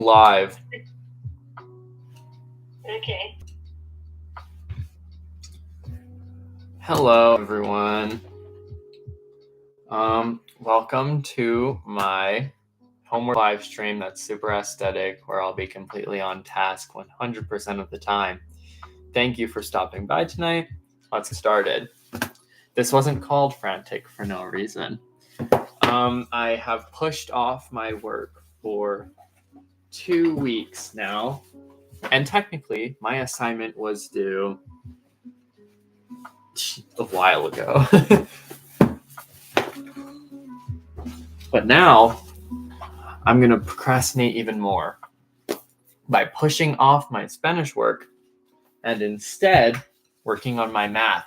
Live. Okay. Hello, everyone. Welcome to my homework live stream that's super aesthetic, where I'll be completely on task 100% of the time. Thank you for stopping by tonight. Let's get started. This wasn't called Frantic for no reason. I have pushed off my work for 2 weeks now, and technically my assignment was due a while ago. But now I'm going to procrastinate even more by pushing off my Spanish work and instead working on my math,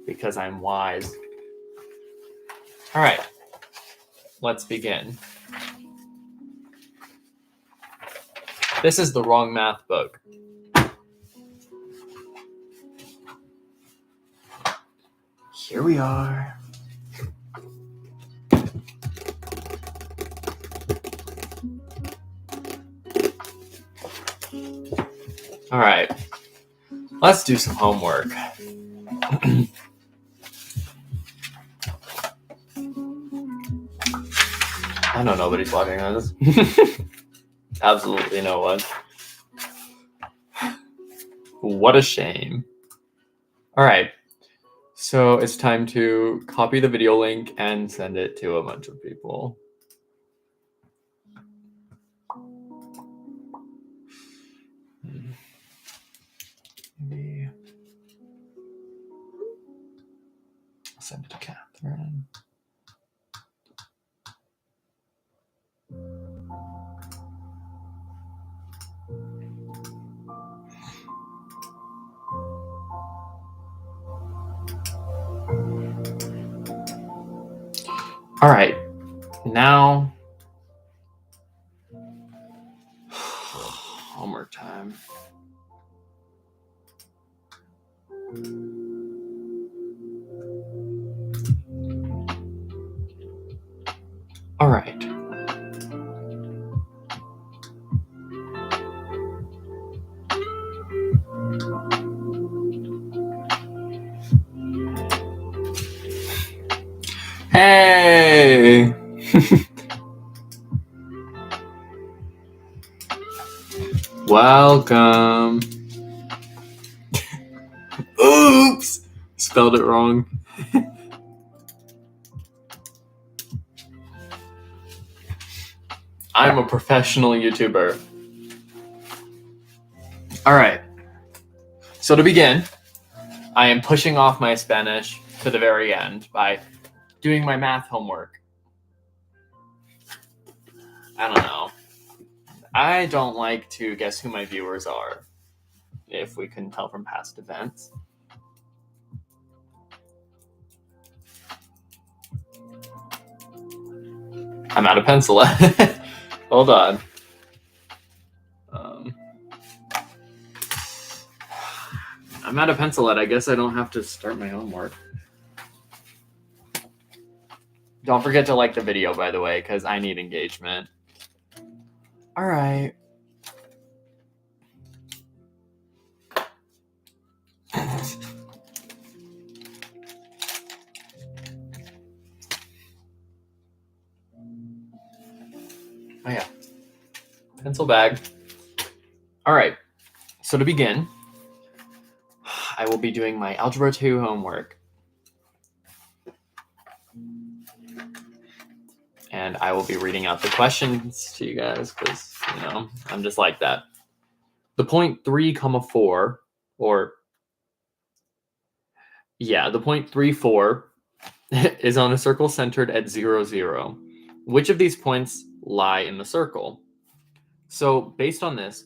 because I'm wise. All right, let's begin. This is the wrong math book. Here we are. All right, let's do some homework. I know nobody's watching this. Absolutely no one. What a shame. All right, so it's time to copy the video link and send it to a bunch of people. Maybe I'll send it to Catherine. All right, now homework time. All right. Hey! Welcome. Oops! Spelled it wrong. I'm a professional YouTuber. All right. So to begin, I am pushing off my Spanish to the very end by doing my math homework. I don't know. I don't like to guess who my viewers are, if we couldn't tell from past events. I'm out of pencil. Hold on. I'm out of pencilette. I guess I don't have to start my homework. Don't forget to like the video, by the way, because I need engagement. All right. Oh, yeah. Pencil bag. All right. So to begin, I will be doing my Algebra 2 homework. And I will be reading out the questions to you guys because, I'm just like that. The point 3,4, the point 3,4 is on a circle centered at 0, 0. Which of these points lie in the circle? So based on this,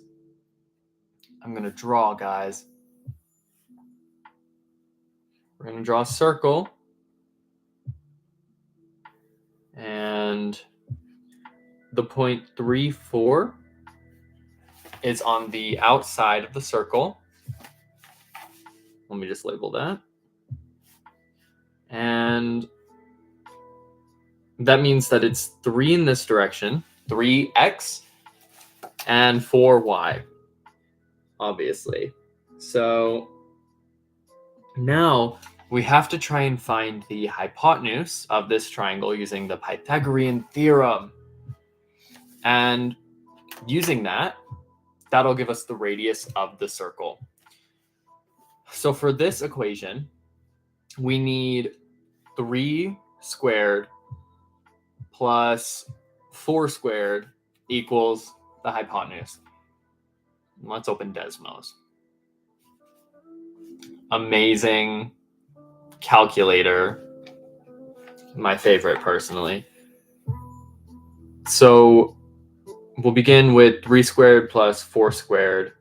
I'm going to draw, guys. We're going to draw a circle. And the point 3,4 is on the outside of the circle. Let me just label that. And that means that it's 3 in this direction 3x and 4y, obviously. So now we have to try and find the hypotenuse of this triangle using the Pythagorean theorem. And using that, that'll give us the radius of the circle. So for this equation, we need 3 squared plus 4 squared equals the hypotenuse. Let's open Desmos. Amazing calculator. My favorite, personally. So we'll begin with 3 squared plus 4 squared,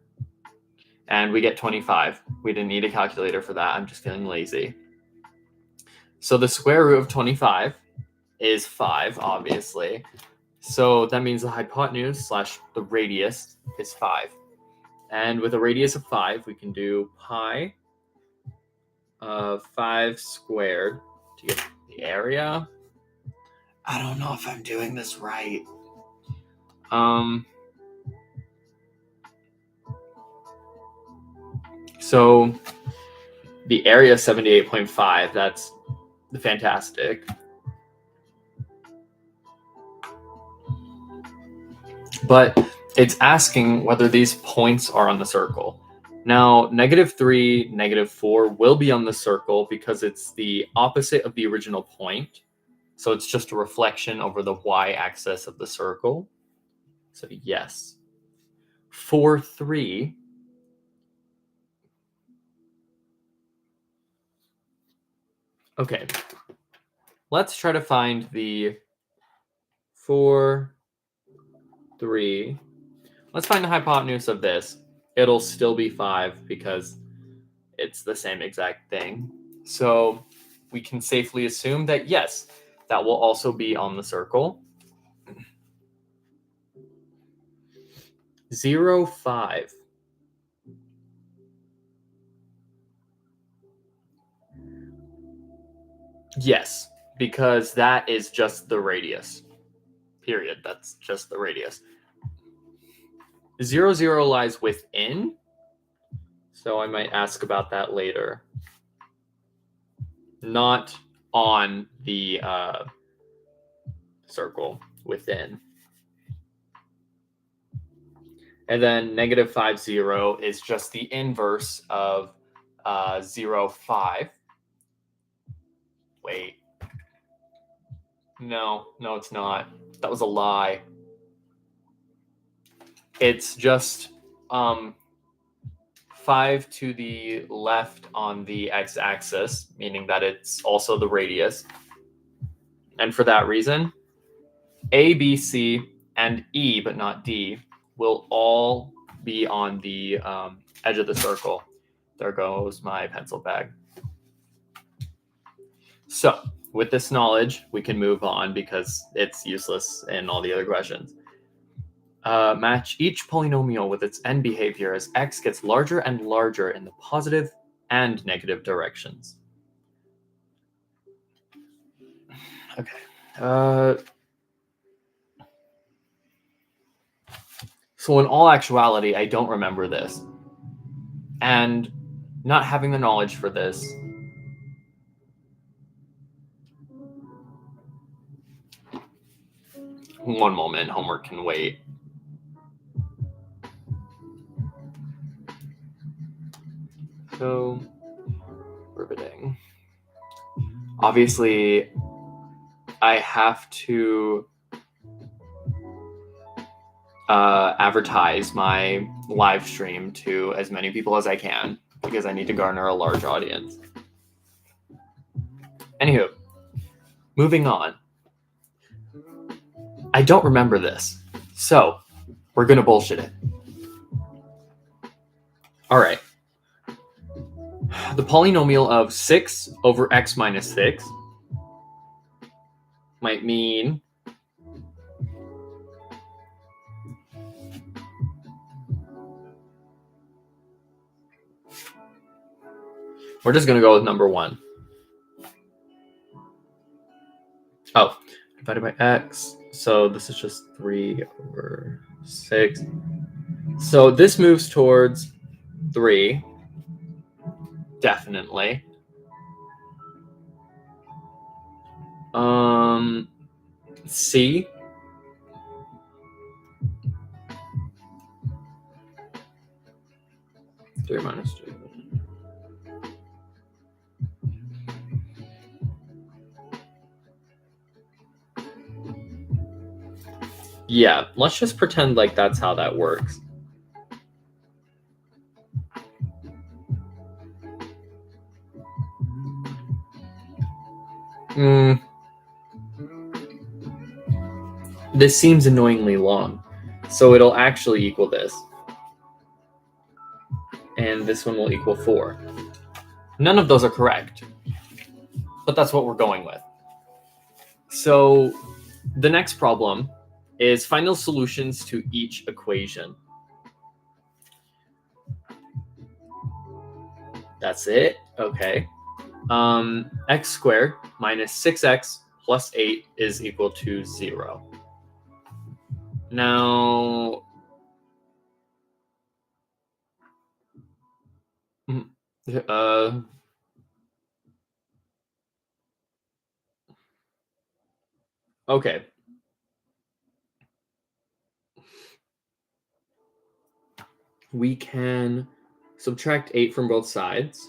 and we get 25. We didn't need a calculator for that. I'm just feeling lazy. So the square root of 25 is 5, obviously. So that means the hypotenuse slash the radius is 5. And with a radius of 5, we can do pi of 5 squared to get the area. I don't know if I'm doing this right. So the area is 78.5. That's fantastic. But it's asking whether these points are on the circle. Now, -3, -4 will be on the circle because it's the opposite of the original point. So it's just a reflection over the y-axis of the circle. So yes. 4, 3. Okay. Let's try to find the 4, 3. Let's find the hypotenuse of this. It'll still be 5 because it's the same exact thing. So we can safely assume that, yes, that will also be on the circle. 0, 5. Yes, because that is just the radius. Period. That's just the radius. 0, 0 lies within. So I might ask about that later. Not on the circle, within. And then -5, 0 is just the inverse of 0, 5. Wait. No, it's not. That was a lie. It's just 5 to the left on the x-axis, meaning that it's also the radius. And for that reason, A, B, C, and E, but not D, will all be on the edge of the circle. There goes my pencil bag. So with this knowledge, we can move on because it's useless in all the other questions. Match each polynomial with its end behavior as x gets larger and larger in the positive and negative directions. Okay. So in all actuality, I don't remember this. And not having the knowledge for this, one moment, homework can wait. So, riveting. Obviously, I have to advertise my live stream to as many people as I can because I need to garner a large audience. Anywho, moving on. I don't remember this, so we're going to bullshit it. All right. The polynomial of 6 over x minus 6 might mean we're just going to go with number 1. Oh, divided by x. So this is just 3 over 6. So this moves towards 3. Definitely. C. Three minus 2. Yeah, let's just pretend like that's how that works. This seems annoyingly long. So it'll actually equal this. And this one will equal 4. None of those are correct. But that's what we're going with. So the next problem is find the solutions to each equation. That's it? Okay. X squared minus 6x plus 8 is equal to 0. Now, okay. We can subtract 8 from both sides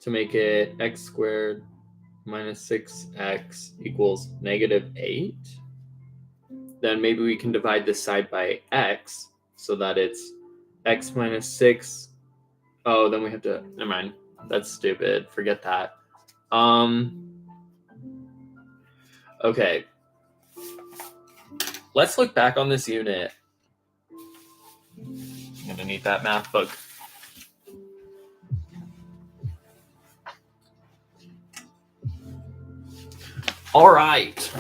to make it x squared minus 6x equals negative 8. Then maybe we can divide this side by x so that it's x minus 6. Oh, then we have to, never mind. That's stupid. Forget that. Okay. Let's look back on this unit. I'm gonna need that math book. All right.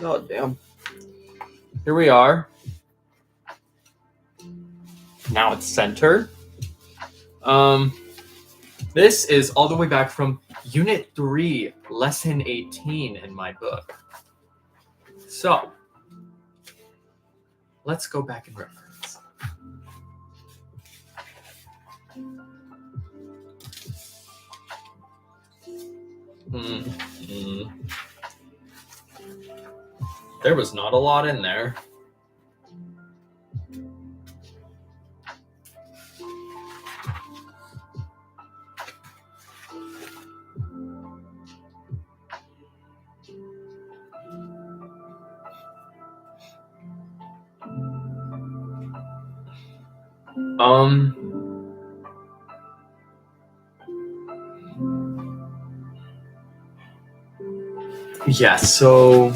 Oh, damn. Here we are. Now it's centered. This is all the way back from Unit 3, Lesson 18 in my book. So, let's go back and reference. There was not a lot in there. Yeah, so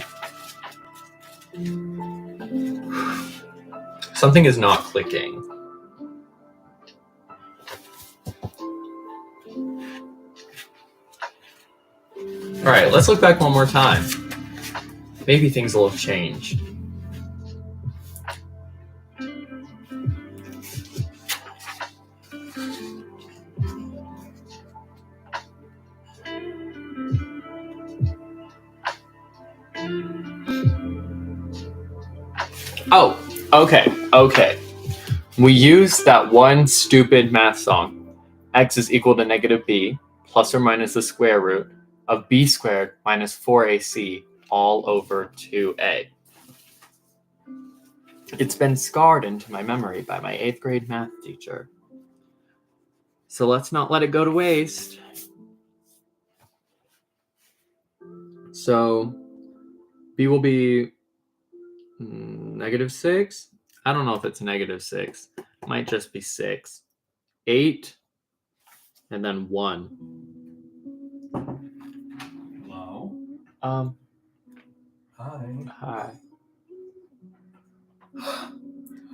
something is not clicking. All right, let's look back one more time. Maybe things will have changed. Oh, okay. We use that one stupid math song. X is equal to negative b plus or minus the square root of b squared minus 4ac all over 2a. It's been scarred into my memory by my 8th grade math teacher. So let's not let it go to waste. So b will be negative 6. I don't know if it's negative 6. It might just be 6. 8 and then 1. Hello? Hi.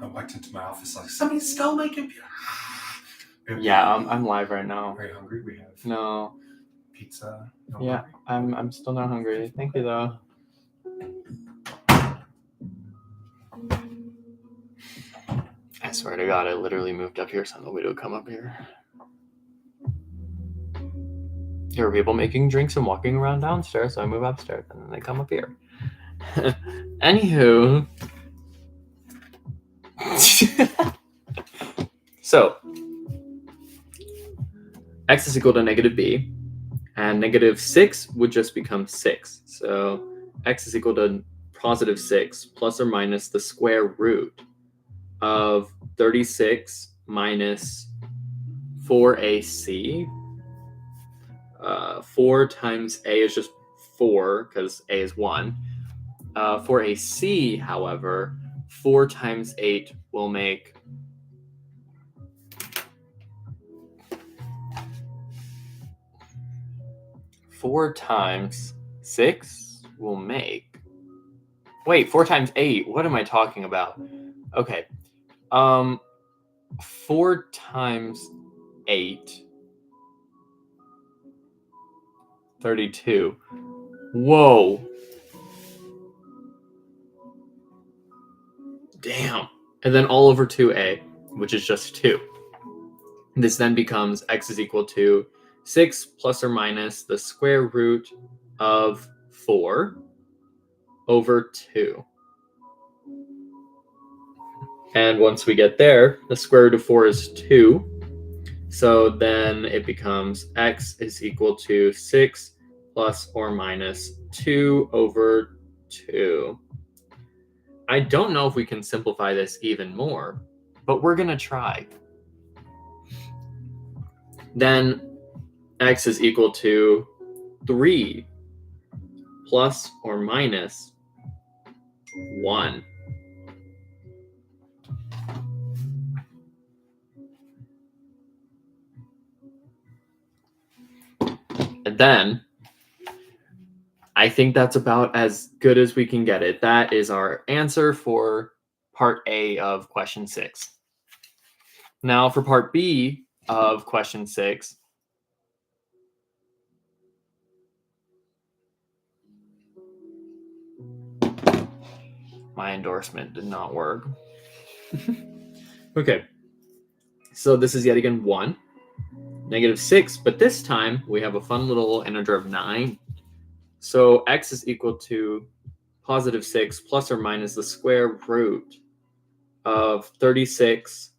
I walked into my office like, somebody stole my computer. Yeah, I'm live right now. Are you hungry? We have No. pizza. No Yeah, hungry? I'm still not hungry. Thank you though. I swear to God, I literally moved up here so nobody would come up here. There were people making drinks and walking around downstairs, so I move upstairs, and then they come up here. Anywho. So, x is equal to negative b, and negative 6 would just become 6. So, x is equal to positive 6 plus or minus the square root of 36 minus 4ac. 4 times a is just 4 because a is 1. For a c, however, 4 times 8 will make 4 times 6 will make... Wait, 4 times 8. What am I talking about? Okay. 4 times 8. 32. Whoa. Damn. And then all over 2a, which is just 2. This then becomes x is equal to 6 plus or minus the square root of 4 over 2. And once we get there, the square root of 4 is 2. So then it becomes x is equal to 6 plus or minus 2 over 2. I don't know if we can simplify this even more, but we're going to try. Then x is equal to 3 plus or minus 1. And then I think that's about as good as we can get it. That is our answer for part A of question 6. Now for part B of question 6, my endorsement did not work. Okay, so this is yet again 1, negative 6, but this time we have a fun little integer of 9. So x is equal to positive 6 plus or minus the square root of 36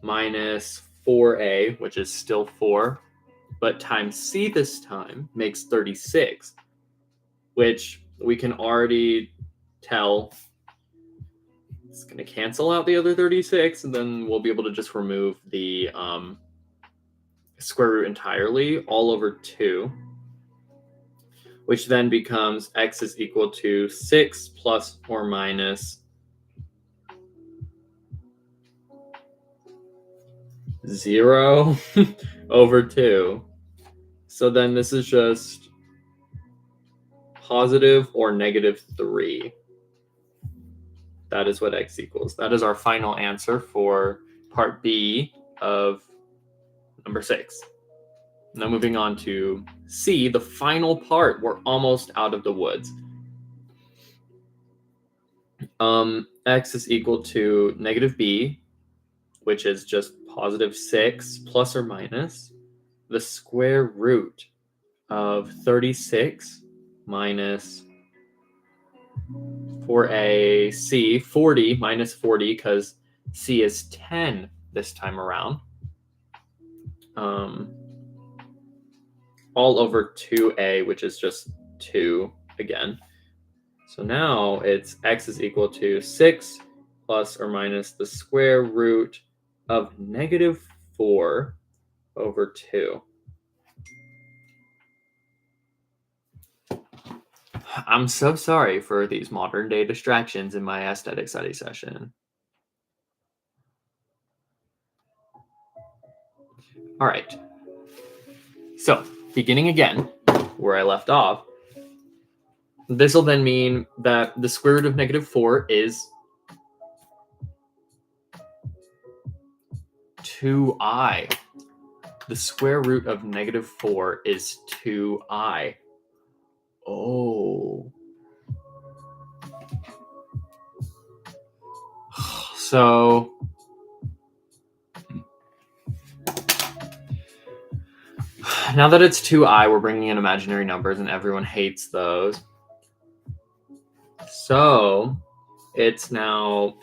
minus 4a, which is still 4, but times c this time makes 36, which we can already tell it's going to cancel out the other 36, and then we'll be able to just remove the square root entirely, all over 2. Which then becomes x is equal to 6 plus or minus 0 over 2. So then this is just positive or negative 3. That is what x equals. That is our final answer for part B of number 6. Now moving on to C, the final part. We're almost out of the woods. X is equal to negative b, which is just positive 6 plus or minus the square root of 36 minus 4ac, 40 minus 40, because c is 10 this time around. All over 2a, which is just 2 again. So now it's x is equal to 6 plus or minus the square root of negative 4 over 2. I'm so sorry for these modern day distractions in my aesthetic study session. All right. So, beginning again, where I left off, this will then mean that the square root of negative 4 is 2i. The square root of negative 4 is 2i. Oh. So Now that it's 2i, we're bringing in imaginary numbers, and everyone hates those. So it's now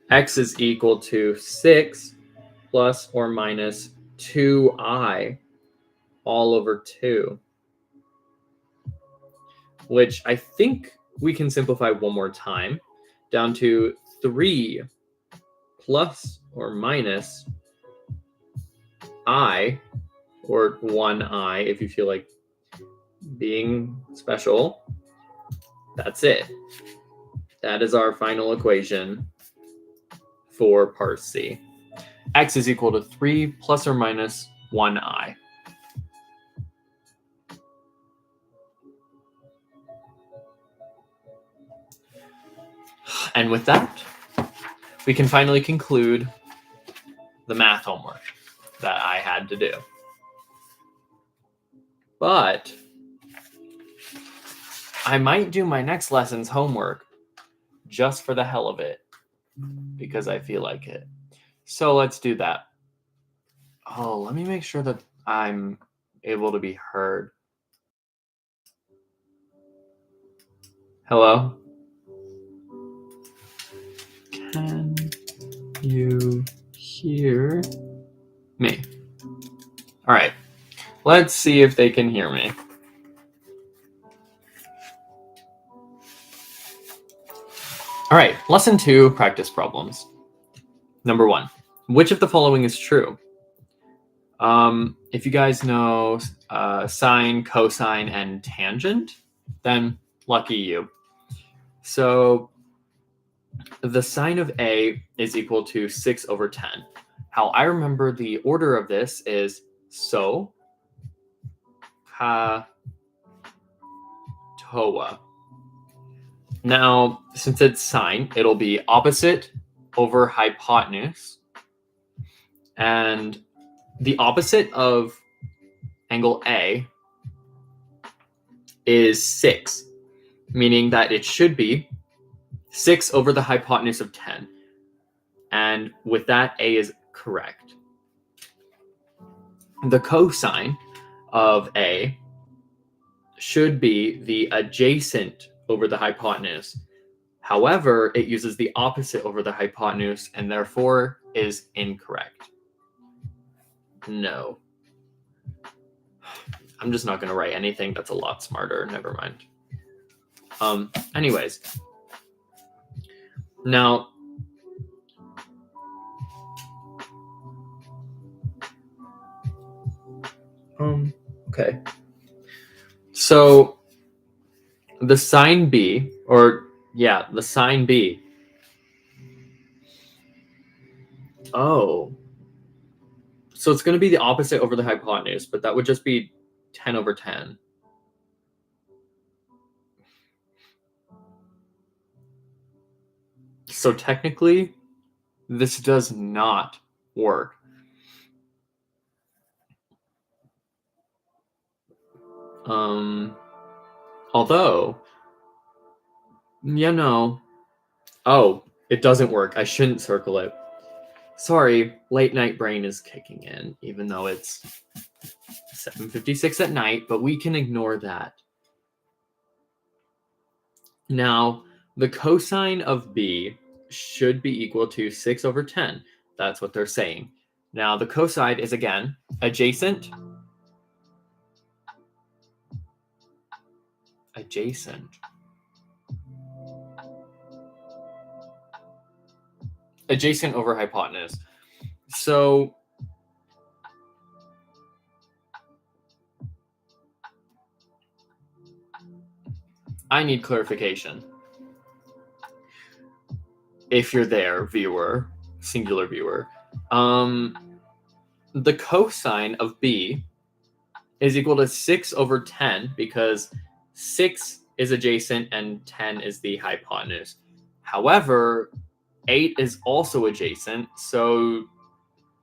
x is equal to 6 plus or minus 2i all over 2, which I think we can simplify one more time down to 3 plus or minus I, or 1i if you feel like being special. That's it. That is our final equation for part C. X is equal to 3 plus or minus 1i. And with that, we can finally conclude the math homework that I had to do. But I might do my next lesson's homework just for the hell of it, because I feel like it. So let's do that. Oh, let me make sure that I'm able to be heard. Hello? Can you hear me? All right. Let's see if they can hear me. All right, lesson 2, practice problems. Number 1, which of the following is true? If you guys know sine, cosine, and tangent, then lucky you. So the sine of A is equal to 6 over 10. How I remember the order of this is so, ka, toa. Now, since it's sine, it'll be opposite over hypotenuse. And the opposite of angle A is 6, meaning that it should be 6 over the hypotenuse of 10. And with that, A is correct. The cosine of A should be the adjacent over the hypotenuse. However, it uses the opposite over the hypotenuse and therefore is incorrect. No. I'm just not going to write anything that's a lot smarter. Never mind. Anyways. Now, okay. So the sine B, the sine B. Oh. So it's going to be the opposite over the hypotenuse, but that would just be 10 over 10. So technically, this does not work. Although, oh, it doesn't work. I shouldn't circle it. Sorry, late night brain is kicking in, even though it's 7:56 at night, but we can ignore that. Now, the cosine of B should be equal to 6 over 10. That's what they're saying. Now, the cosine is, again, adjacent. Adjacent over hypotenuse. So I need clarification. If you're there, viewer, singular viewer. The cosine of B is equal to 6 over 10 because 6 is adjacent and 10 is the hypotenuse. However, 8 is also adjacent, so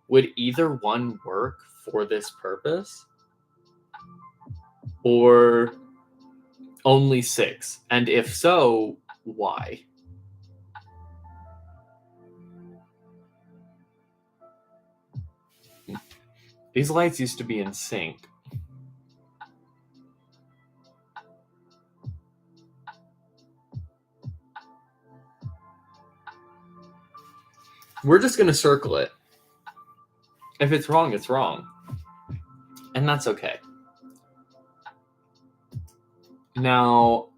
would either one work for this purpose? Or only 6? And if so, why? These lights used to be in sync. We're just going to circle it. If it's wrong, it's wrong. And that's okay. Now,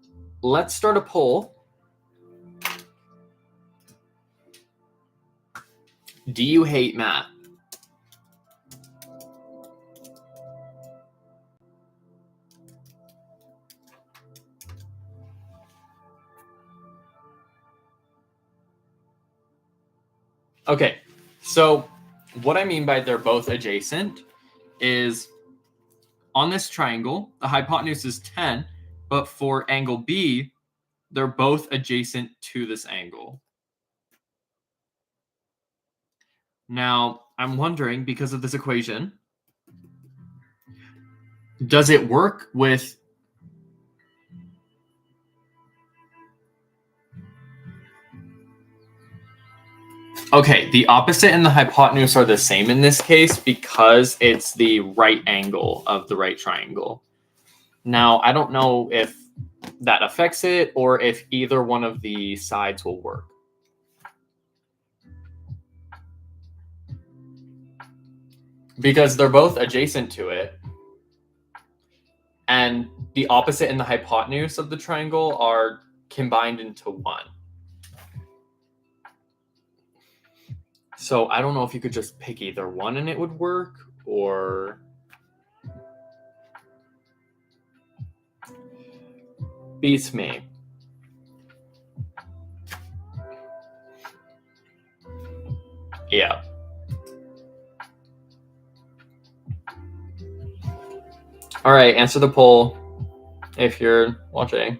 let's start a poll. Do you hate math? Okay, so what I mean by they're both adjacent is on this triangle, the hypotenuse is 10, but for angle B, they're both adjacent to this angle. Now, I'm wondering, because of this equation, does it work with... Okay, the opposite and the hypotenuse are the same in this case because it's the right angle of the right triangle. Now, I don't know if that affects it or if either one of the sides will work. Because they're both adjacent to it. And the opposite and the hypotenuse of the triangle are combined into one. So I don't know if you could just pick either one and it would work, or... Beats me. Yeah. All right, answer the poll if you're watching.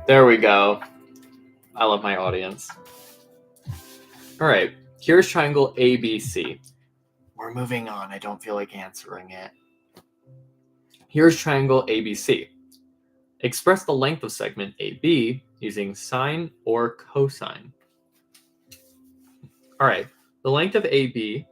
There we go. I love my audience. All right, here's triangle ABC. We're moving on. I don't feel like answering it. Here's triangle ABC. Express the length of segment AB using sine or cosine. All right, the length of AB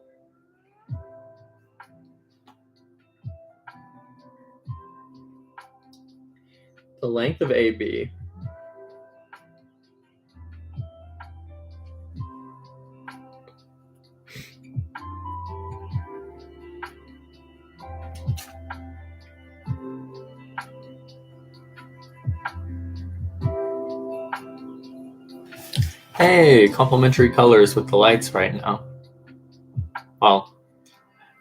Hey, complementary colors with the lights right now. Well,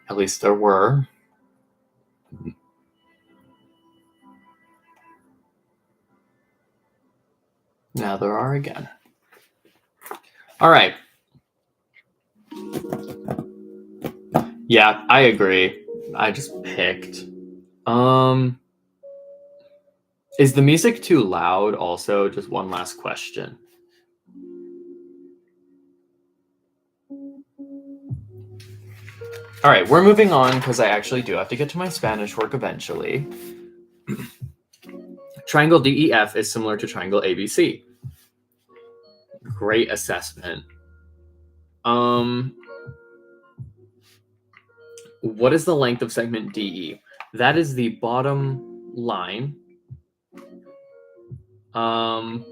at least there were. Now there are again. All right. Yeah, I agree. I just picked. Is the music too loud also? Just one last question. All right, we're moving on because I actually do have to get to my Spanish work eventually. Triangle DEF is similar to triangle ABC. Great assessment. What is the length of segment DE? That is the bottom line. On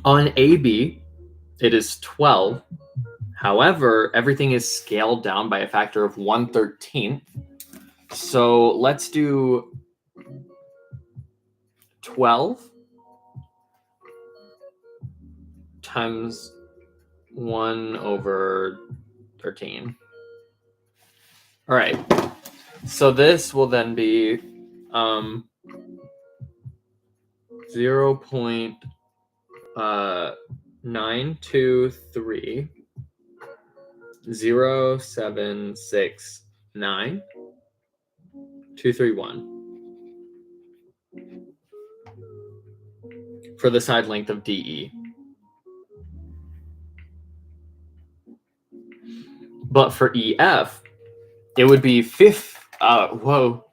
AB, it is 12. However, everything is scaled down by a factor of 1/13. So let's do 12 times 1/13. All right. So this will then be 0.923 0769 231 for the side length of DE. But for EF, it would be whoa.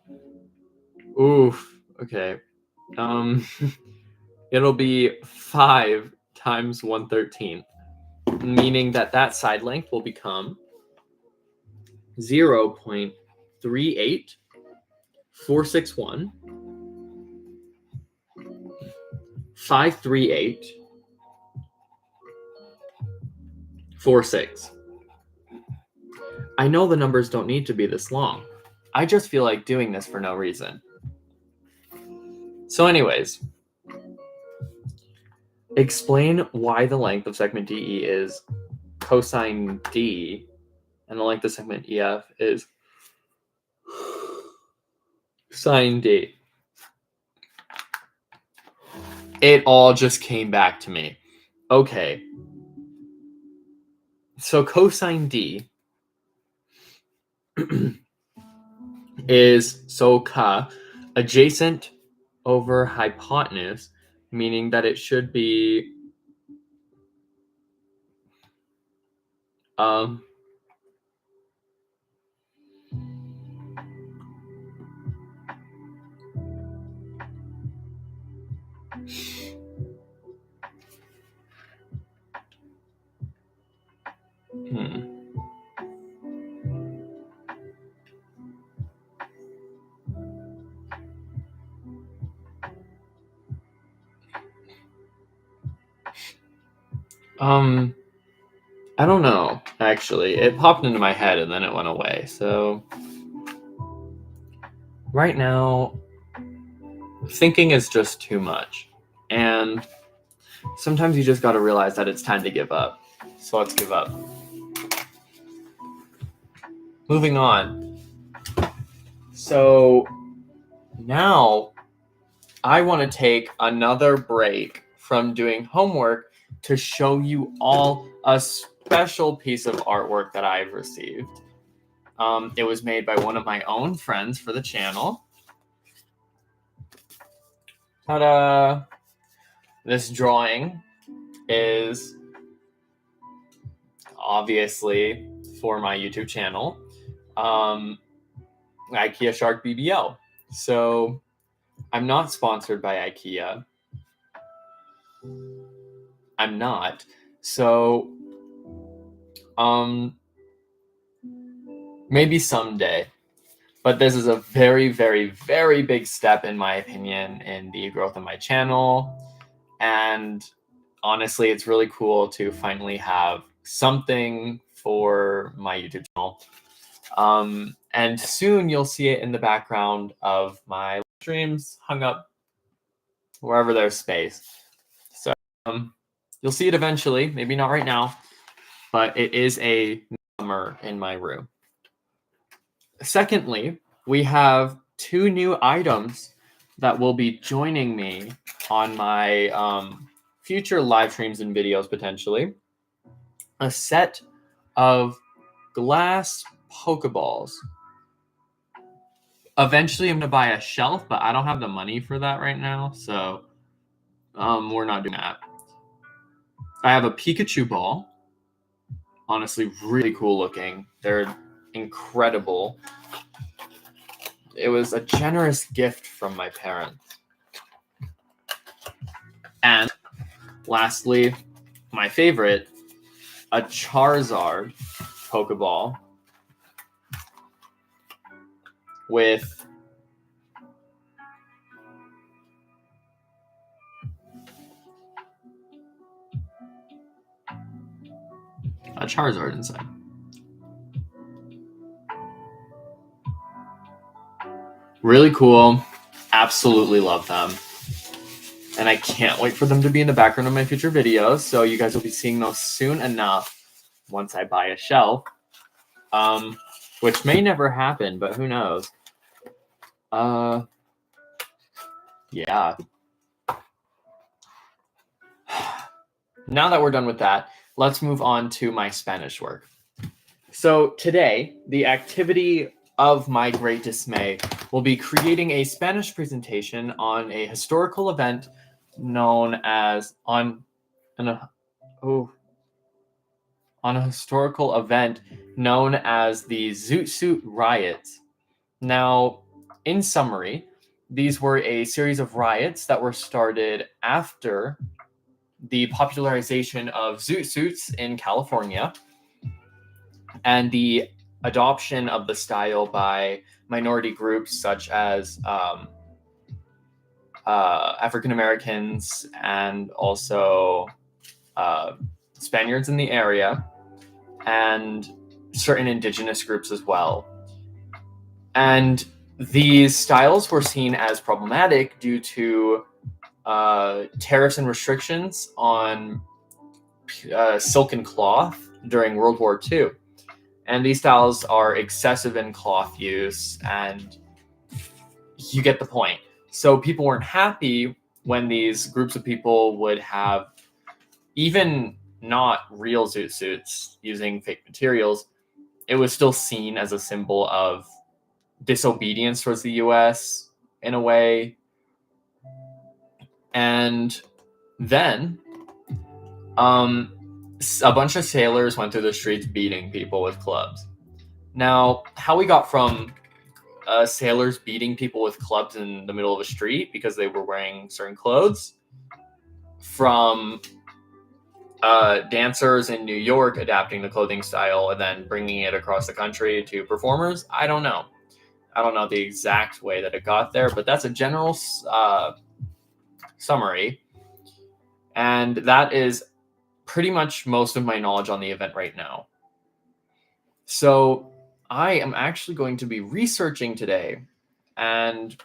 Oof. Okay. It'll be 5 times 1/13. meaning that side length will become 0.38461 53846. I know the numbers don't need to be this long. I just feel like doing this for no reason. So anyways, explain why the length of segment DE is cosine D and the length of segment EF is sine D. It all just came back to me. Okay. So cosine D is adjacent over hypotenuse, meaning that it should be I don't know, actually. It popped into my head and then it went away. So right now, thinking is just too much. And sometimes you just got to realize that it's time to give up. So let's give up. Moving on. So now I want to take another break from doing homework to show you all a special piece of artwork that I've received. It was made by one of my own friends for the channel. Ta-da! This drawing is obviously for my YouTube channel, IKEA Shark BBL. So I'm not sponsored by IKEA. I'm not. So maybe someday. But this is a very, very, very big step, in my opinion, in the growth of my channel. And honestly, it's really cool to finally have something for my YouTube channel. And soon you'll see it in the background of my streams, hung up wherever there's space. So you'll see it eventually, maybe not right now, but it is a number in my room. Secondly, we have 2 new items that will be joining me on my future live streams and videos, potentially. A set of glass Pokeballs. Eventually, I'm going to buy a shelf, but I don't have the money for that right now, so we're not doing that. I have a Pikachu ball. Honestly, really cool looking. They're incredible. It was a generous gift from my parents. And lastly, my favorite, a Charizard Pokeball with a Charizard inside. Really cool. Absolutely love them. And I can't wait for them to be in the background of my future videos. So you guys will be seeing those soon enough once I buy a shelf. Which may never happen, but who knows? Yeah. Now that we're done with that, let's move on to my Spanish work. So today, the activity of my great dismay will be creating a Spanish presentation on a historical event known as on a historical event known as the Zoot Suit Riots. Now, in summary, these were a series of riots that were started after the popularization of zoot suits in California and the adoption of the style by minority groups such as African Americans and also Spaniards in the area, and certain indigenous groups as well. And these styles were seen as problematic due to tariffs and restrictions on silken cloth during World War II. And these styles are excessive in cloth use, and you get the point. So people weren't happy when these groups of people would have even not real zoot suits using fake materials. It was still seen as a symbol of disobedience towards the US in a way. And then a bunch of sailors went through the streets beating people with clubs. Now, how we got from sailors beating people with clubs in the middle of a street because they were wearing certain clothes, from dancers in New York adapting the clothing style and then bringing it across the country to performers, I don't know. I don't know the exact way that it got there, but that's a general summary. And that is pretty much most of my knowledge on the event right now. So I am actually going to be researching today and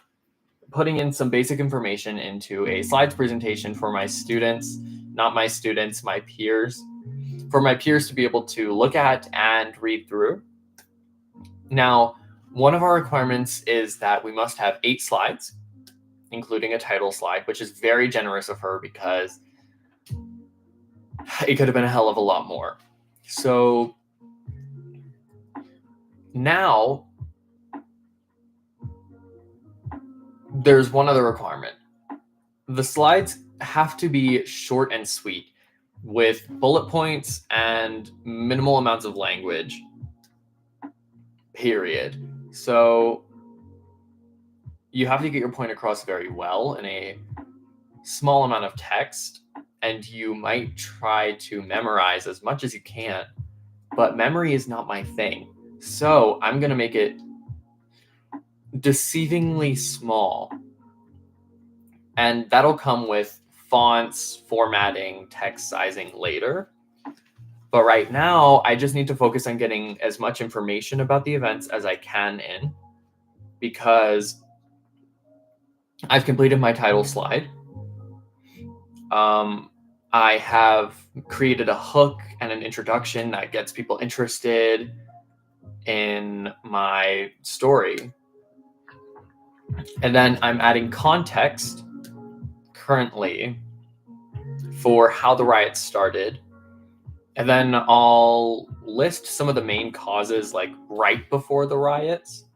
putting in some basic information into a slides presentation for my students, not my students, my peers, for my peers to be able to look at and read through. Now, one of our requirements is that we must have 8 slides, including a title slide, which is very generous of her because it could have been a hell of a lot more. So now there's one other requirement. The slides have to be short and sweet with bullet points and minimal amounts of language, period. So you have to get your point across very well in a small amount of text, and you might try to memorize as much as you can, but memory is not my thing. So I'm going to make it deceivingly small, and that'll come with fonts, formatting, text sizing later. But right now, I just need to focus on getting as much information about the events as I can in, because I've completed my title slide. I have created a hook and an introduction that gets people interested in my story. And then I'm adding context currently for how the riots started. And then I'll list some of the main causes, like right before the riots.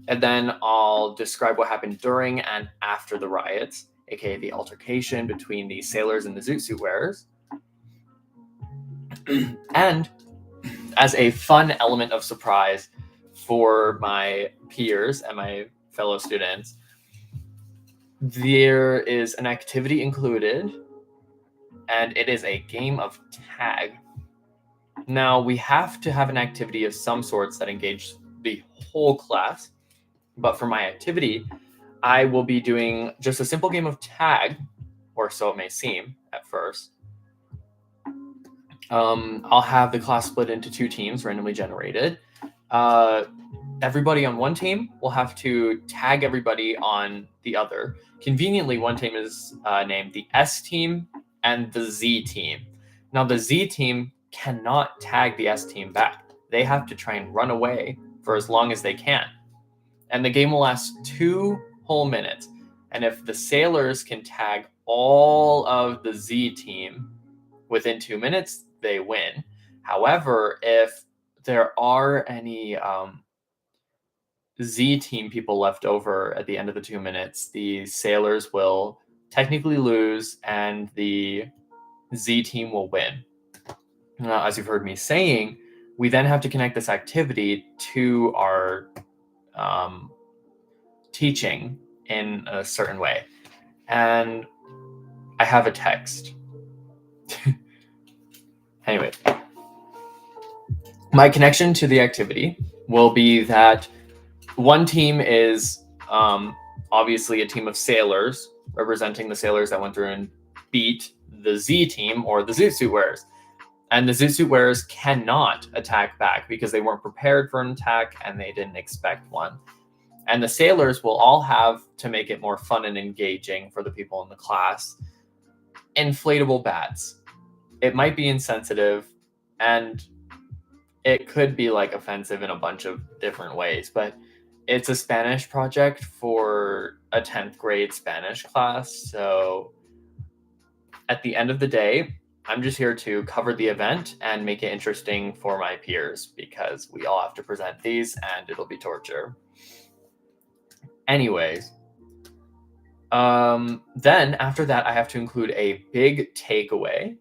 And then I'll describe what happened during and after the riots, aka the altercation between the sailors and the zoot suit wearers. And as a fun element of surprise for my peers and my fellow students, there is an activity included, and it is a game of tag. Now, we have to have an activity of some sorts that engage the whole class, but for my activity, I will be doing just a simple game of tag, or so it may seem at first. I'll have the class split into 2 teams, randomly generated. Everybody on one team will have to tag everybody on the other. Conveniently, one team is named the S team and the Z team. Now, the Z team cannot tag the S team back. They have to try and run away for as long as they can. And the game will last 2 whole minutes. And if the sailors can tag all of the Z team within 2 minutes, they win. However, if there are any Z team people left over at the end of the 2 minutes, the sailors will technically lose and the Z team will win. Now, as you've heard me saying, we then have to connect this activity to our teaching in a certain way. And I have a text. Anyway, my connection to the activity will be that one team is obviously a team of sailors representing the sailors that went through and beat the Z team or the zoot suit wearers. And the zoot suit wearers cannot attack back because they weren't prepared for an attack and they didn't expect one. And the sailors will all have, to make it more fun and engaging for the people in the class, inflatable bats. It might be insensitive and it could be like offensive in a bunch of different ways, but it's a Spanish project for a 10th grade Spanish class. So at the end of the day, I'm just here to cover the event and make it interesting for my peers because we all have to present these and it'll be torture. Anyways, then after that, I have to include a big takeaway.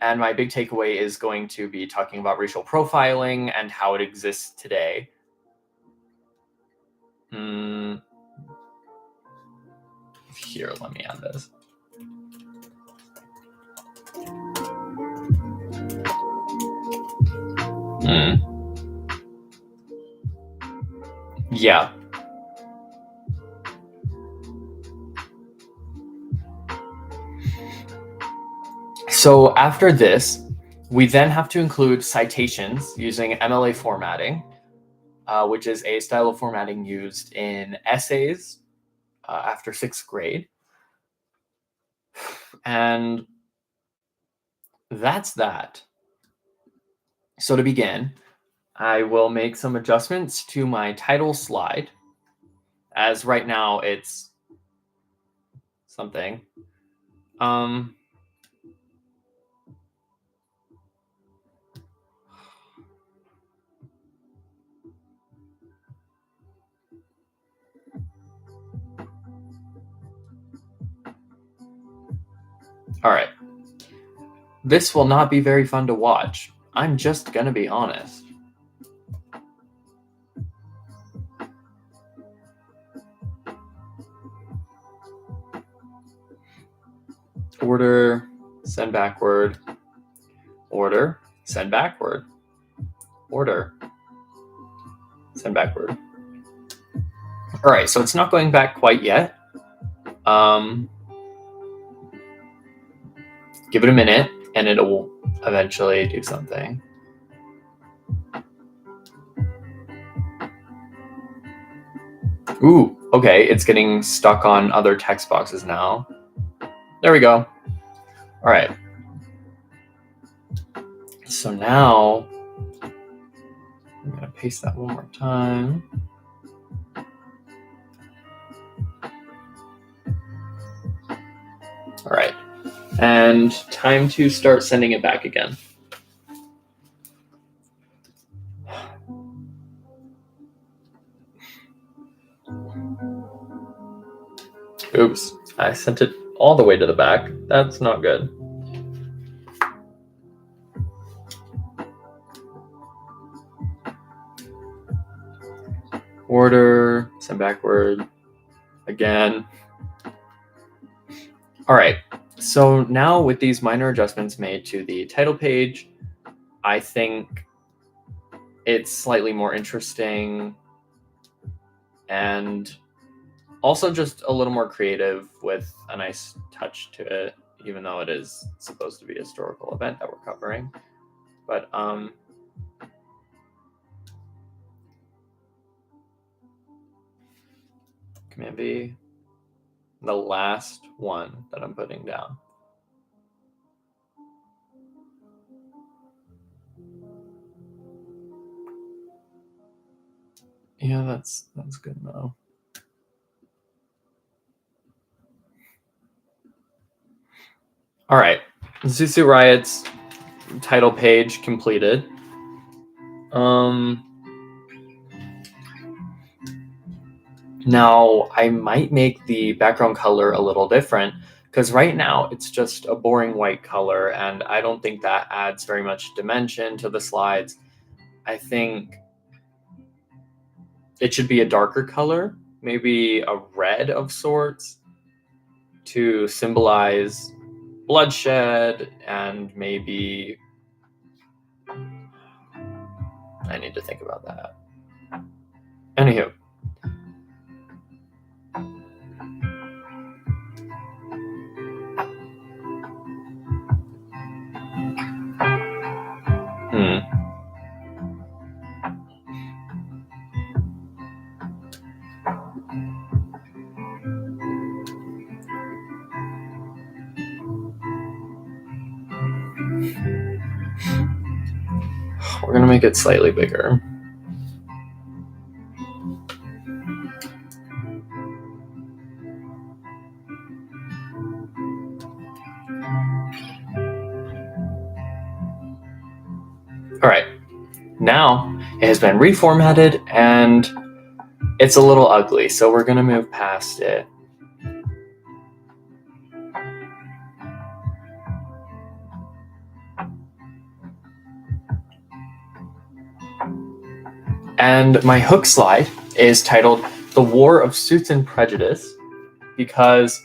And my big takeaway is going to be talking about racial profiling and how it exists today. Here, let me add this. Yeah. So after this, we then have to include citations using MLA formatting, which is a style of formatting used in essays after 6th grade. And that's that. So to begin, I will make some adjustments to my title slide, as right now it's something. All right. This will not be very fun to watch. I'm just gonna be honest. Order, send backward. Order, send backward. Order, send backward. All right, so it's not going back quite yet. Give it a minute and it will eventually do something. Ooh, okay, it's getting stuck on other text boxes now. There we go. All right. So now I'm gonna paste that one more time. All right, and time to start sending it back again. Oops, I sent it all the way to the back. That's not good. Order, send backward, again. All right, so now with these minor adjustments made to the title page, I think it's slightly more interesting and also just a little more creative with a nice touch to it, even though it is supposed to be a historical event that we're covering. But Command V, the last one that I'm putting down. Yeah, that's good now. All right, Zoot Suit Riot's title page completed. Now I might make the background color a little different because right now it's just a boring white color and I don't think that adds very much dimension to the slides. I think it should be a darker color, maybe a red of sorts to symbolize bloodshed, and maybe I need to think about that. Anywho. We're going to make it slightly bigger. All right, now it has been reformatted and it's a little ugly, so we're going to move past it. And my hook slide is titled The War of Suits and Prejudice, because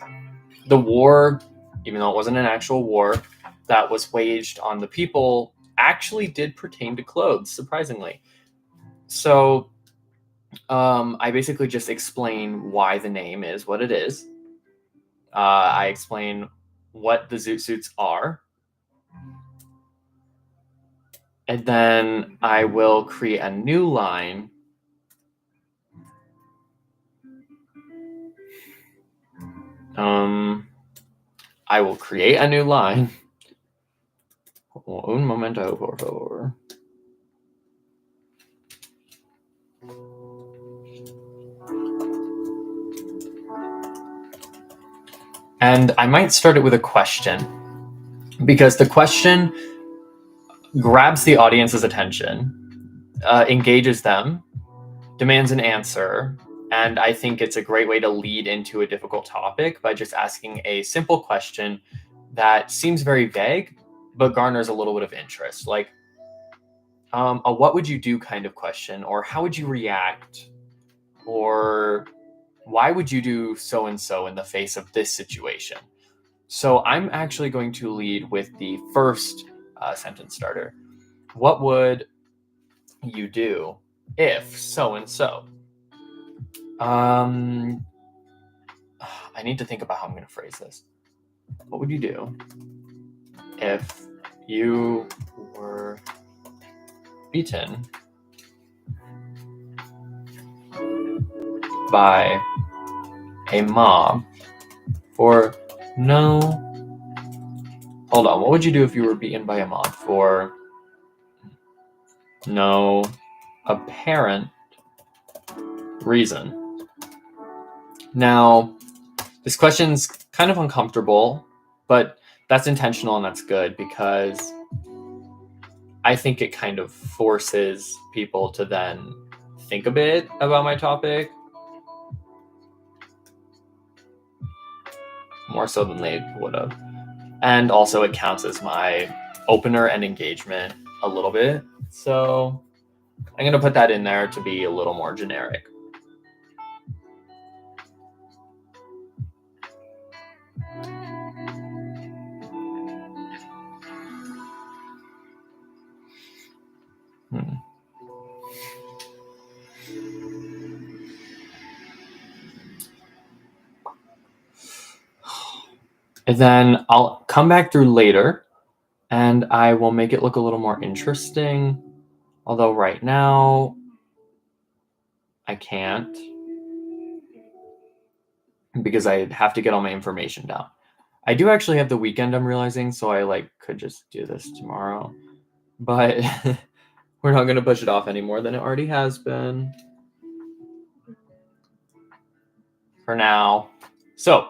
the war, even though it wasn't an actual war that was waged on the people, actually did pertain to clothes, surprisingly. So I basically just explain why the name is what it is. I explain what the zoot suits are. And then I will create a new line. I will create a new line. Un momento, por favor. And I might start it with a question, because the question grabs the audience's attention, engages them, demands an answer, and I think it's a great way to lead into a difficult topic by just asking a simple question that seems very vague, but garners a little bit of interest. Like, a what would you do kind of question, or how would you react, or why would you do so-and-so in the face of this situation? So I'm actually going to lead with the first sentence starter. What would you do if so-and-so? I need to think about how I'm going to phrase this. What would you do if you were beaten by a mob for no... Hold on. What would you do if you were beaten by a mob for no apparent reason? Now, this question's kind of uncomfortable, but that's intentional and that's good, because I think it kind of forces people to then think a bit about my topic, more so than they would have. And also it counts as my opener and engagement a little bit. So I'm going to put that in there to be a little more generic. And then I'll come back through later and I will make it look a little more interesting. Although right now I can't, because I have to get all my information down. I do actually have the weekend, I'm realizing, so I could just do this tomorrow. But we're not going to push it off any more than it already has been. For now. So,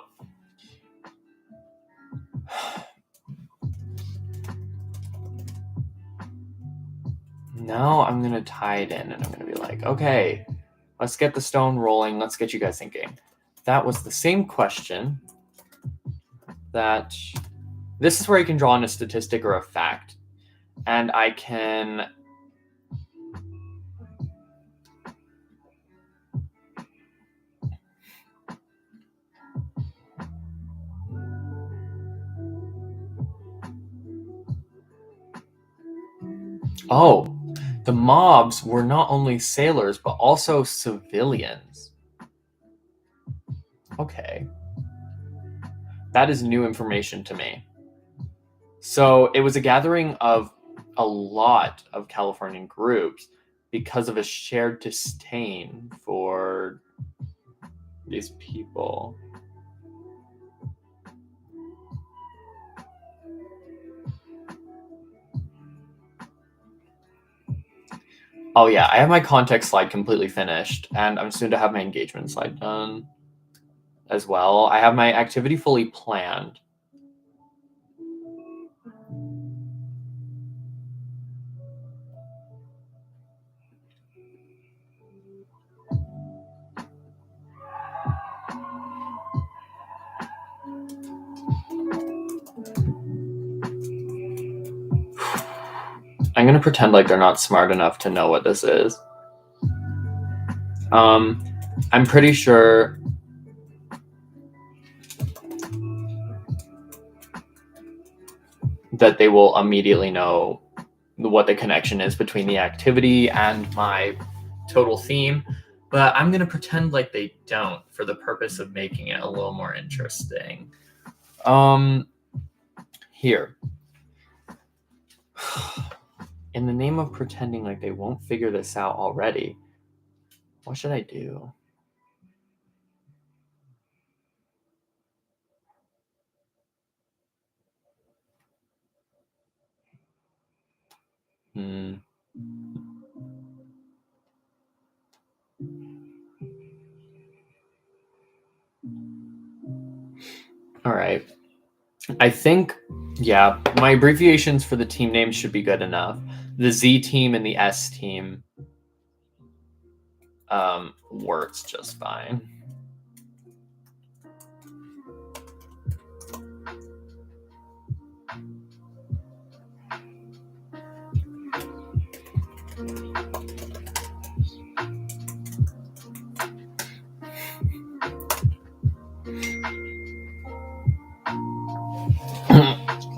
now I'm going to tie it in and I'm going to be like, okay, let's get the stone rolling. Let's get you guys thinking. That was the same question that... This is where you can draw on a statistic or a fact. And I can... Oh, the mobs were not only sailors, but also civilians. Okay. That is new information to me. So it was a gathering of a lot of Californian groups because of a shared disdain for these people. Oh yeah, I have my context slide completely finished, and I'm soon to have my engagement slide done as well. I have my activity fully planned. I'm gonna pretend like they're not smart enough to know what this is. I'm pretty sure that they will immediately know what the connection is between the activity and my total theme, but I'm going to pretend like they don't for the purpose of making it a little more interesting. Here. In the name of pretending like they won't figure this out already, what should I do? All right. I think, yeah, my abbreviations for the team names should be good enough. The Z team and the S team works just fine.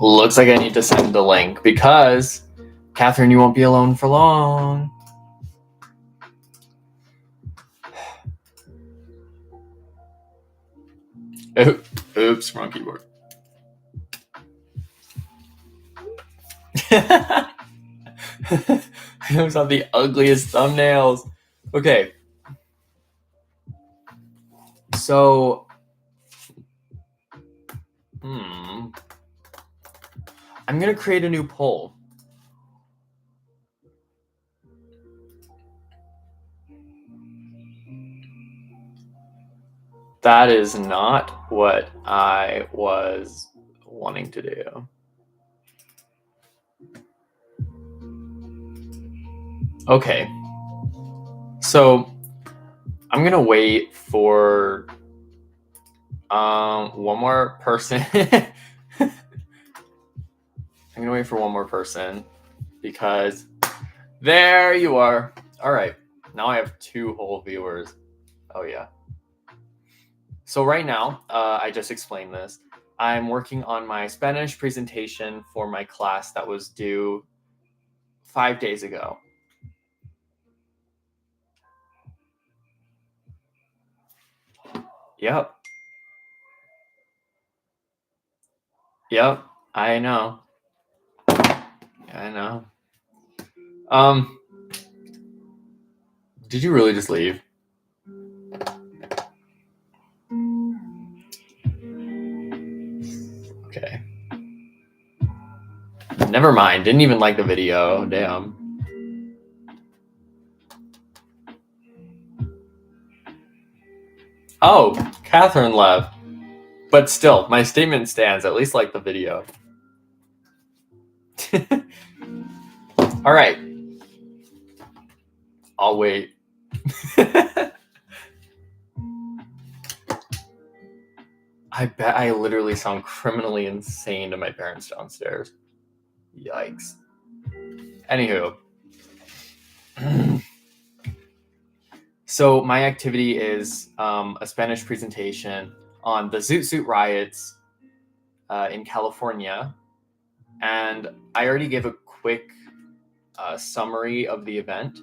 Looks like I need to send the link because, Catherine, you won't be alone for long. Oops, wrong keyboard. Those are the ugliest thumbnails. Okay. So, I'm going to create a new poll. That is not what I was wanting to do. Okay. So, I'm going to wait for one more person. I'm going to wait for one more person because there you are. All right. Now I have 2 whole viewers. Oh, yeah. So right now, I just explained this. I'm working on my Spanish presentation for my class that was due 5 days ago. Yep. Yep. I know. I know. Did you really just leave? Okay. Never mind. Didn't even like the video. Damn. Oh, Catherine left. But still, my statement stands. At least like the video. All right. I'll wait. I bet I literally sound criminally insane to my parents downstairs. Yikes. Anywho. So my activity is a Spanish presentation on the Zoot Suit riots in California. And I already gave a quick summary of the event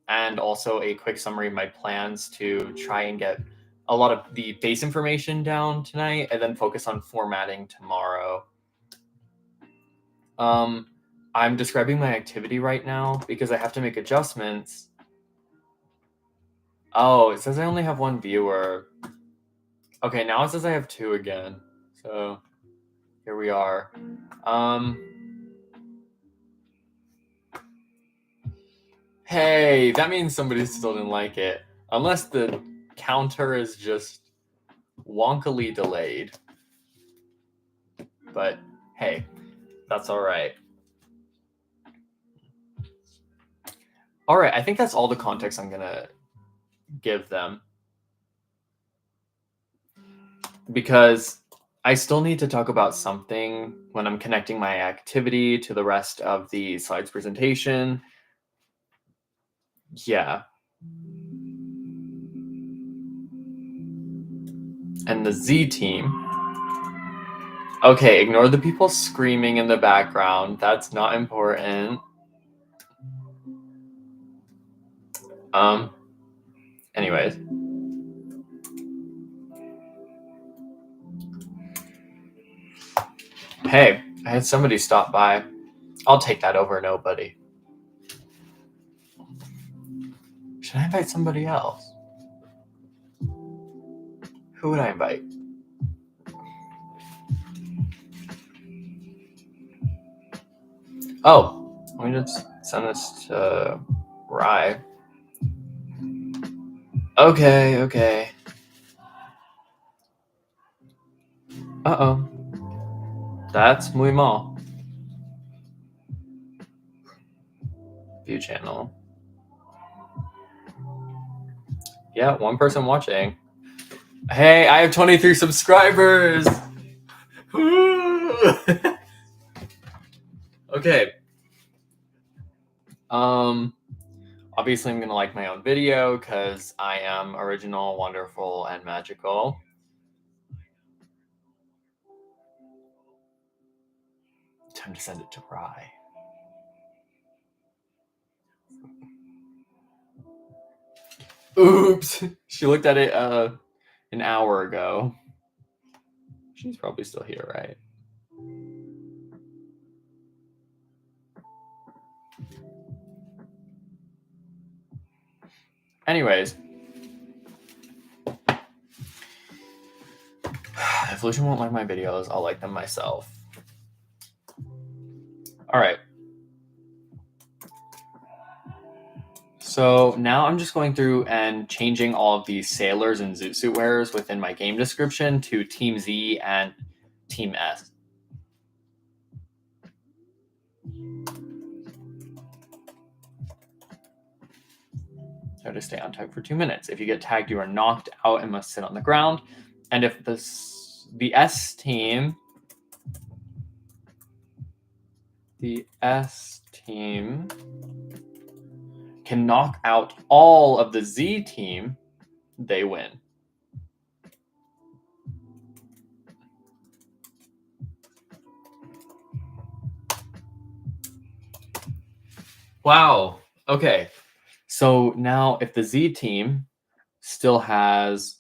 and also a quick summary of my plans to try and get a lot of the base information down tonight and then focus on formatting tomorrow. I'm describing my activity right now because I have to make adjustments. Oh, it says I only have one viewer. Okay, now it says I have two again. So here we are. Hey, that means somebody still didn't like it. Unless the counter is just wonkily delayed. But hey, that's all right. All right, I think that's all the context I'm going to give them. Because I still need to talk about something when I'm connecting my activity to the rest of the slides presentation. Yeah. And the Z team. Okay, ignore the people screaming in the background. That's not important. Anyways. Hey, I had somebody stop by. I'll take that over nobody. Should I invite somebody else? Who would I invite? Oh, let me just send this to Rye. Okay. Uh-oh. That's muy mal. View channel. Yeah, one person watching. Hey, I have 23 subscribers! Okay. Obviously I'm gonna like my own video because I am original, wonderful, and magical. Time to send it to Rye. Oops! She looked at it an hour ago. She's probably still here, right? Anyways. If Lucian won't like my videos, I'll like them myself. All right. So now I'm just going through and changing all of these sailors and zoot suit wearers within my game description to Team Z and Team S. Try to stay on tag for 2 minutes. If you get tagged, you are knocked out and must sit on the ground. And if the S team can knock out all of the Z team, they win. Wow. Okay. So now if the Z team still has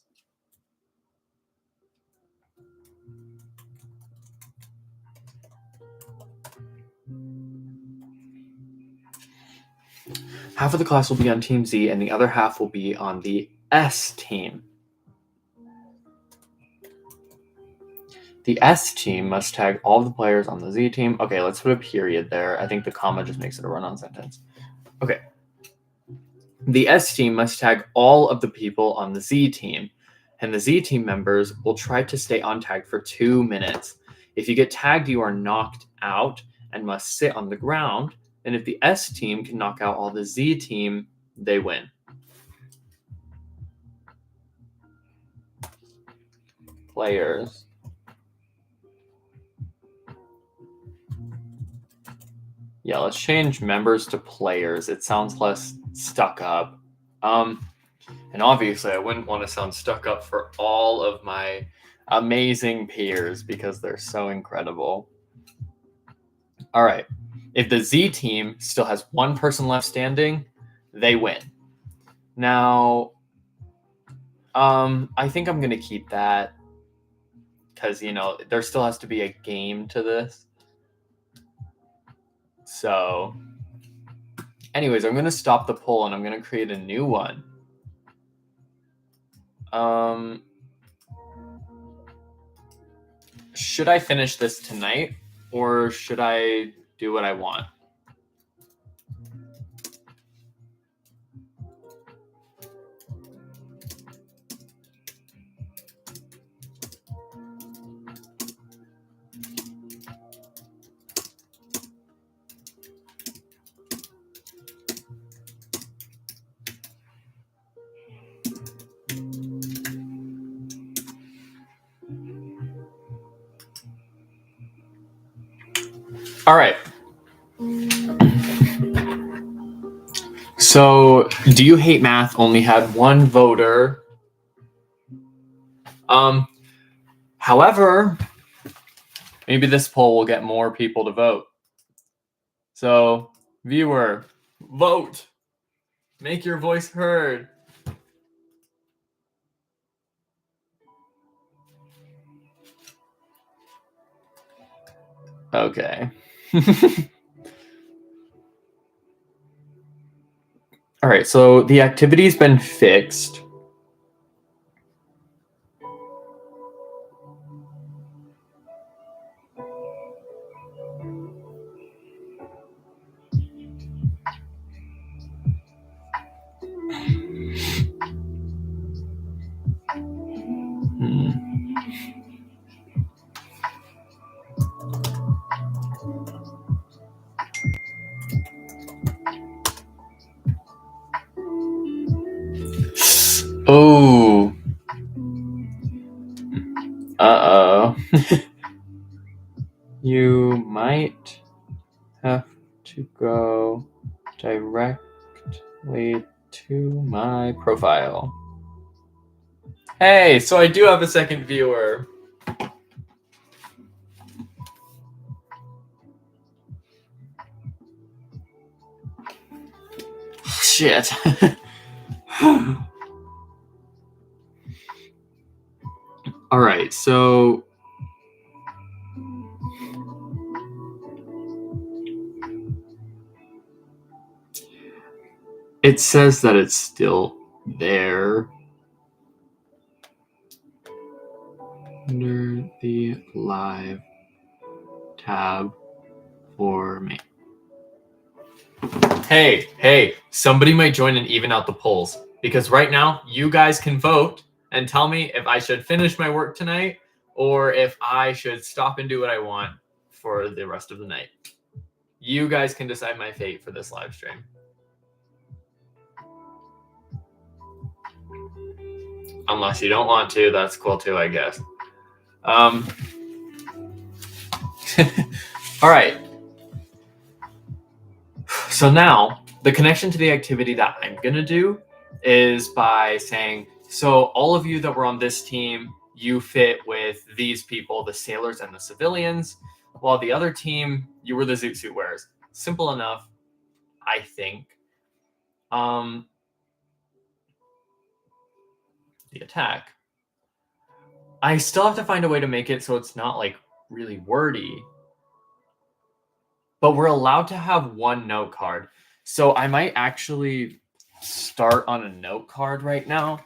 half of the class will be on Team Z and the other half will be on the S team. The S team must tag all the players on the Z team. Okay, let's put a period there. I think the comma just makes it a run-on sentence. Okay. The S team must tag all of the people on the Z team, and the Z team members will try to stay on tag for 2 minutes. If you get tagged, you are knocked out and must sit on the ground. And if the S team can knock out all the Z team, they win. Players. Yeah, let's change members to players. It sounds less stuck up. And obviously, I wouldn't want to sound stuck up for all of my amazing peers because they're so incredible. All right. If the Z team still has one person left standing, they win. Now, I think I'm going to keep that because, there still has to be a game to this. So, anyways, I'm going to stop the poll and I'm going to create a new one. Should I finish this tonight or should I do what I want? All right. So, Do You Hate Math only had one voter. However, maybe this poll will get more people to vote. So, viewer, vote. Make your voice heard. Okay. All right, so the activity's been fixed. Oh. Uh-oh. You might have to go directly to my profile. Hey, so I do have a second viewer. Shit. All right, so it says that it's still there under the live tab for me. Hey, somebody might join and even out the polls because right now you guys can vote and tell me if I should finish my work tonight or if I should stop and do what I want for the rest of the night. You guys can decide my fate for this live stream. Unless you don't want to, that's cool too, I guess. All right. So now the connection to the activity that I'm going to do is by saying, so all of you that were on this team, you fit with these people, the sailors and the civilians, while the other team, you were the zoot suit wearers. Simple enough, I think. The attack. I still have to find a way to make it so it's not like really wordy. But we're allowed to have one note card. So I might actually start on a note card right now,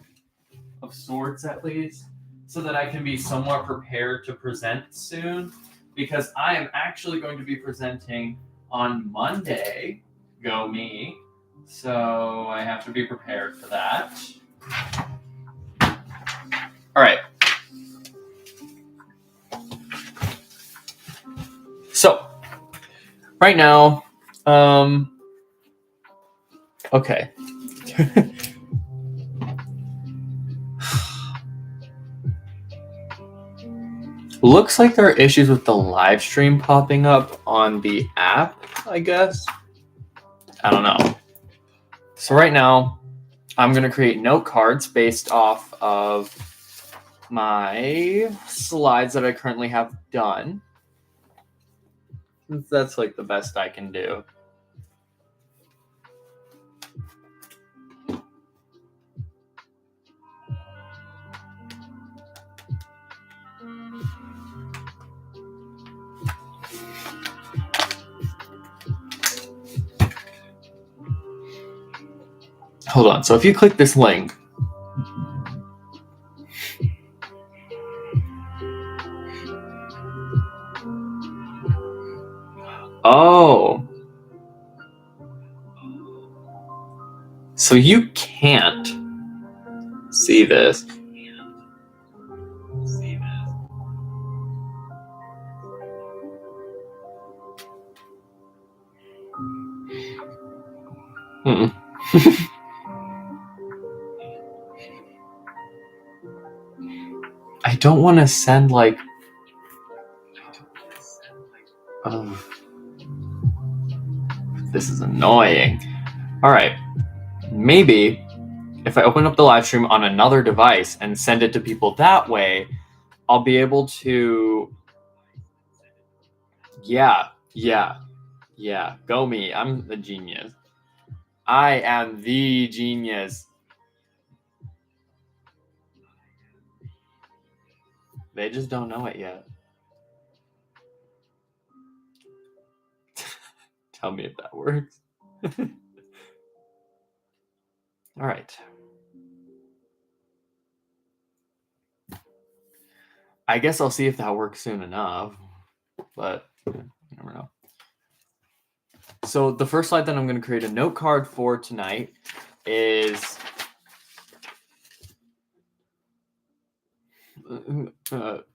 of sorts at least, so that I can be somewhat prepared to present soon. Because I am actually going to be presenting on Monday. Go me. So I have to be prepared for that. All right. So right now, okay. Looks like there are issues with the live stream popping up on the app, I guess. I don't know. So right now, I'm going to create note cards based off of my slides that I currently have done. That's like the best I can do. Hold on. So if you click this link, oh, so you can't see this. Hmm. I don't want to send like. Oh, this is annoying. All right, maybe if I open up the live stream on another device and send it to people that way, I'll be able to. Yeah. Go me. I'm the genius. I am the genius. They just don't know it yet. Tell me if that works. All right. I guess I'll see if that works soon enough, but you never know. So the first slide that I'm going to create a note card for tonight is what?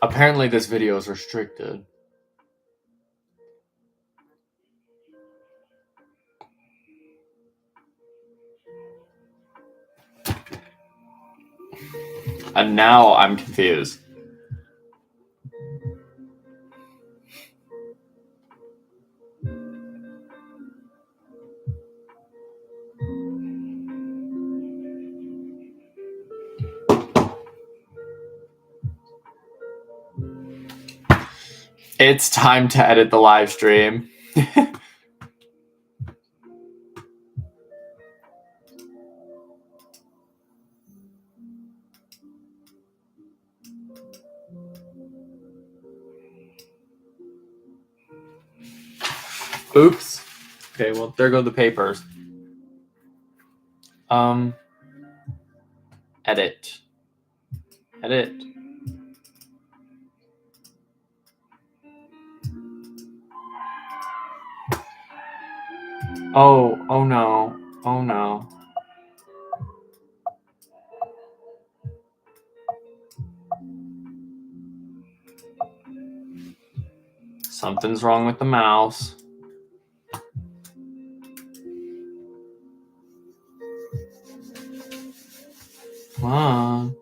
Apparently this video is restricted. And now I'm confused. It's time to edit the live stream. Oops. Okay, well, there go the papers. Edit. Oh no. Something's wrong with the mouse. Come on.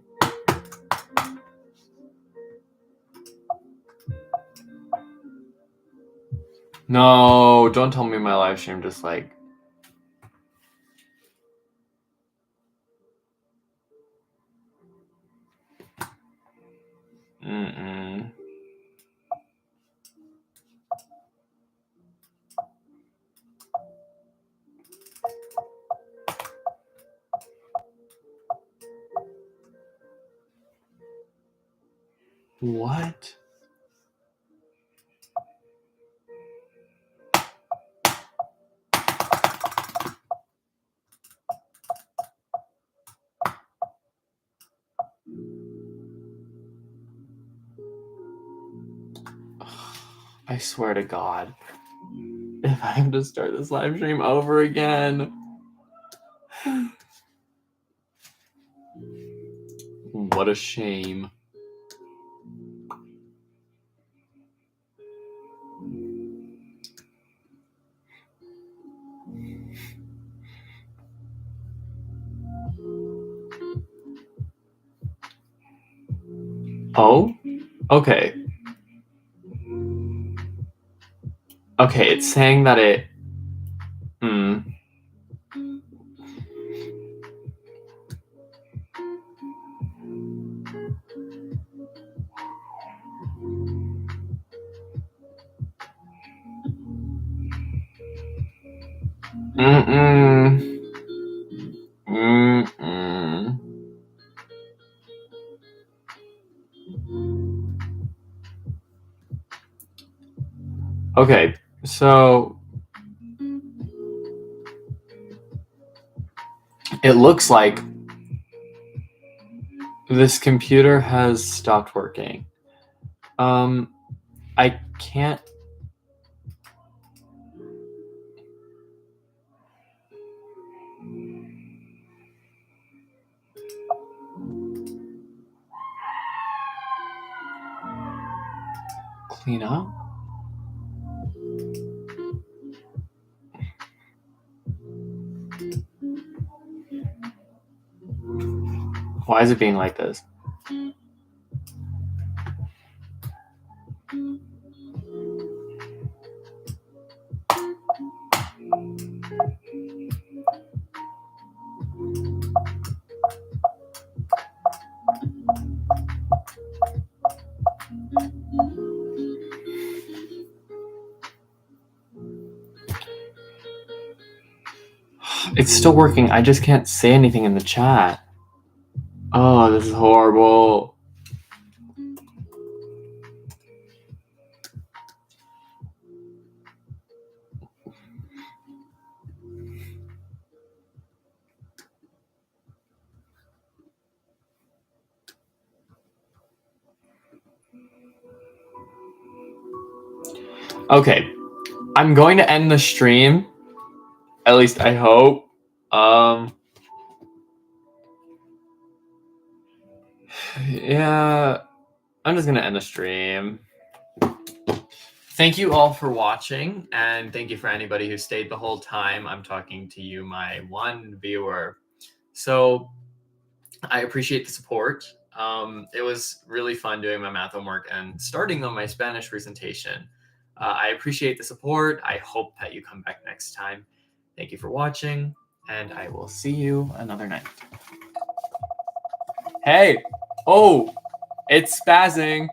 No, don't tell me my live stream just like. What? I swear to God, if I have to start this live stream over again. What a shame. Oh? Okay. Okay, it's saying that it... Mm-mm. Mm-mm. Okay, so it looks like this computer has stopped working. I can't. Clean up? Why is it being like this? It's still working. I just can't say anything in the chat. Oh, this is horrible. Okay, I'm going to end the stream. At least I hope. Yeah, I'm just gonna end the stream. Thank you all for watching, and thank you for anybody who stayed the whole time. I'm talking to you, my one viewer. So I appreciate the support. It was really fun doing my math homework and starting on my Spanish presentation. I appreciate the support. I hope that you come back next time. Thank you for watching, and I will see you another night. Hey! Oh! It's spazzing!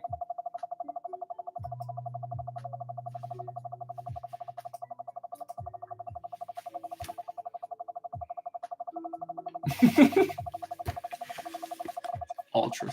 Ultra